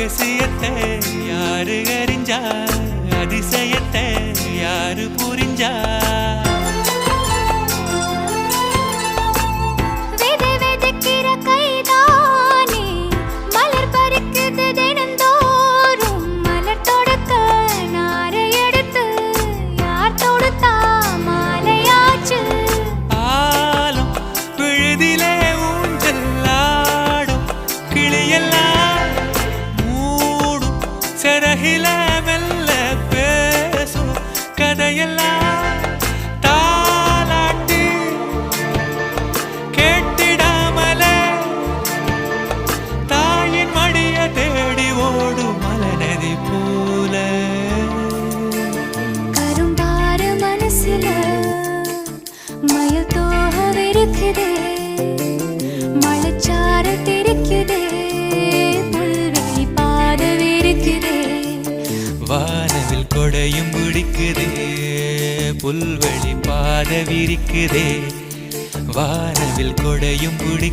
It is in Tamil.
ரகசியத்தை யாரு அறிஞ்சா, அதிசயத்தை யாரு புரிஞ்சா? சரகில மெல்ல பேசும் கதையெல்லாம் தாலாட்டி கேட்டிடாமலே தாயின் மடிய தேடி ஓடும் மலநதி போல. கரும்பாறு மனசுல மயில் தோகவிருக்குதே, மழைச்சார தெரிக்குதே, வானவில் கொடையும் பிடிக்குதே, புல்வெளி பாத விரிக்குதே. வானவில் கொடையும் பிடிக்கு